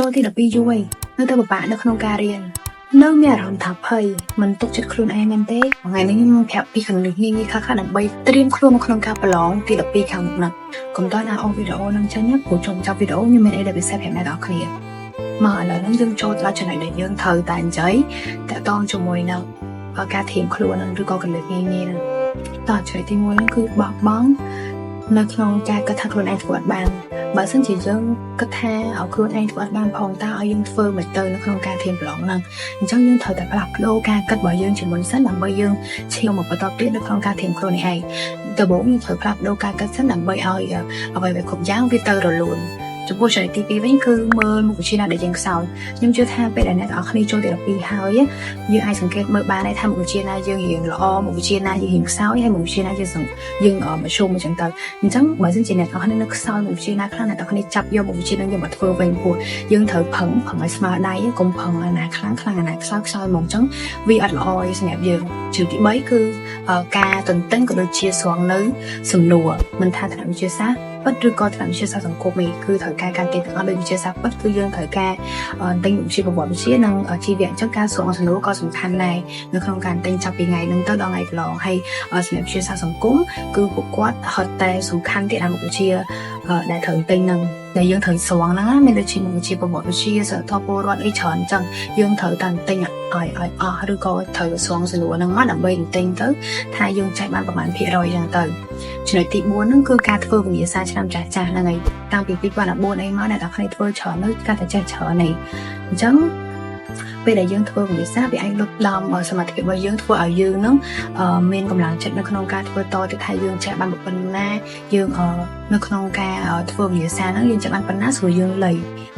ចូលទី12យូរនៅទៅពិបាកនៅក្នុងការរៀននៅមានអារម្មណ៍ថាភ័យមិនទុកចិត្តខ្លួនឯងមែនទេថ្ងៃនេះខ្ញុំប្រាប់ពីកន្លឹះងាយៗខ្លះៗដើម្បីត្រៀមខ្លួនមកក្នុងការប្រឡងទី12ខាងមុខនេះកុំតើណាអូវីដេអូនឹងចេញព្រោះចូលចាប់វីដេអូខ្ញុំមានអីដែលពិសេសប្រាប់អ្នកនរគ្នាមកឥឡូវនេះយើងចូលដល់ចំណុចដែលយើងត្រូវតែនិយាយតកតងជាមួយនឹងការធៀមខ្លួនឬក៏កន្លឹះងាយៗហ្នឹងតោះចំណុចទី1ហ្នឹងគឺបោះបង់នៅក្នុងការគិតថាខ្លួនឯងធ្វើអត់បានបើសិនជាយើងគិតថាឲ្យខ្លួនឯងធ្វើអត់បានផងតើឲ្យយើងធ្វើមិនទៅនៅក្នុងការធៀមប្រឡងហ្នឹងអញ្ចឹងយើងត្រូវតែផ្លាស់ប្ដូរការគិតរបស់យើងជាមុនសិនដើម្បីយើងឈានមកបន្តទៀតនៅក្នុងការធៀមខ្លួននេះឯងដំបូងយើងត្រូវផ្លាស់ប្ដូរការគិតសិនដើម្បីឲ្យអ្វីៗគ្រប់យ៉ាងវាទៅរលូនចំពោះចំណុចទី2វិញគឺមើលមុខវិជ្ជាណាដែលយើងខ្សោយខ្ញុំជឿថាពេលដែលអ្នកទាំងអស់គ្នាចូលទី12ហើយយើងអាចសង្កេតមើលបានថាមុខវិជ្ជាណាយើងរៀនល្អមុខវិជ្ជាណាយើងរៀនខ្សោយហើយមុខវិជ្ជាណាយើងមធ្យមអញ្ចឹងទៅអញ្ចឹងបើសិនជាអ្នកទាំងអស់គ្នានៅខ្សោយមុខវិជ្ជាណាខ្លះអ្នកទាំងអស់គ្នាចាប់យកមុខវិជ្ជានឹងយកមកធ្វើវិញព្រោះយើងត្រូវផឹងឲ្យស្មើដៃកុំផឹងអាណាខ្លាំងអាណាខ្សោយហ្មងអញ្ចឹងវាអត់ល្អទេសម្រាប់យើងចំណុចទី3គឺការទន្ទឹងក៏ដូចជាស្រង់នៅសំណួរមិនថាថ្នាក់វិទ្យាសាស្ត្រពិតឬក៏ថ្នាក់វិទ្យាសាស្ត្រសង្គមនេះគឺត្រូវការការទិញទាំងអស់ដូចវិទ្យាសាស្ត្រពិតគឺយើងត្រូវការទិញវិទ្យាប្រវត្តិវិទ្យានិងជីវៈអញ្ចឹងការស្រង់សំណួរក៏សំខាន់ដែរនៅក្នុងការទិញចាប់ពីថ្ងៃហ្នឹងទៅដល់ថ្ងៃកន្លងហើយសម្រាប់វិទ្យាសាស្ត្រសង្គមគឺពួកគាត់ហត់តែសំខាន់ទៀតអាមុខវិជ្ជាដែលត្រូវទិញហ្នឹងដែលយើងត្រូវស្រង់ហ្នឹងមានដូចជាមុខវិជ្ជាប្រវត្តិវិទ្យាសិលធម៌ពលរដ្ឋអីច្រើនអញ្ចឹងយើងត្រូវតែទិញឲ្យអស់ឬក៏ត្រូវស្រង់សំណួរហ្នឹងមកដើម្បីទិញទៅថាយើងចេះបានប្រហែលភាគរយអញ្ចឹងទៅចំណុចទី4ហ្នឹងគឺការធ្វើវិញ្ញាសាឆ្នាំចាស់ហ្នឹងហើយតាំងពី2014អីមកអ្នកទាំងគ្នាធ្វើច្រើននៅកាន់តែចេះច្រើននេះអញ្ចឹងពេលដែលយើងធ្វើវិញ្ញាសាវាអាចលុបដំសមត្ថភាពរបស់យើងធ្វើឲ្យយើងនឹងមានកម្លាំងចិត្តនៅក្នុងការធ្វើតទៅថាយើងចេះបានប៉ុណ្ណាយើងនៅក្នុងការធ្វើវិញ្ញាសាហ្នឹងយើងចេះបានប៉ុណ្ណាស្រួលយើងលៃ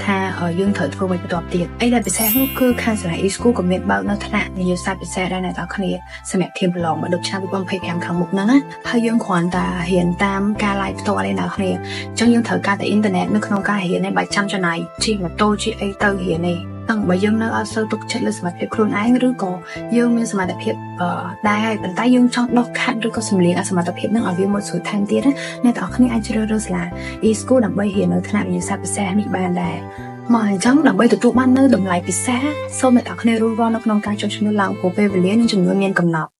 ថាយើងត្រូវធ្វើមិនបន្ទាប់ទៀតអីដែលពិសេសនោះគឺខាងសាលា e-school ក៏មានបើកនៅថ្នាក់វិញ្ញាសាពិសេសដែរអ្នកទាំងគ្នាសម្រាប់ធៀបប្រឡងមកដល់ឆ្នាំ2025ខាងមុខហ្នឹងណាហើយយើងគ្រាន់តែរៀនតាមការ live ផ្ទាល់ឯណាគ្នាអញ្ចឹងយើងត្រូវការតែអ៊ីនធឺណិតនៅក្នុងការរៀនឯងបើចាំចំណាយជិះម៉ូតូជិះអីទៅរៀនឯងទាំងបើយើងនៅអត់សូវទុកចិត្តលើសមត្ថភាពខ្លួនឯងឬក៏យើងមានសមត្ថភាពដែរហើយប៉ុន្តែយើងចង់ដោះខាត់ឬក៏សម្លៀងសមត្ថភាពនឹងឲ្យវាមកស្រួលថែមទៀតអ្នកទាំងអស់គ្នាអាចជ្រើសរើសសាលា e-school ដើម្បីរៀននៅថ្នាក់វិញ្ញាសាពិសេសនេះបានដែរមកអញ្ចឹងដើម្បីទទួលបាននៅតម្លៃពិសេសសូមអ្នកទាំងអស់គ្នារួមរស់នៅក្នុងការចុះឈ្មោះឡើងព្រោះពេលវេលានិងចំនួនមានកំណត់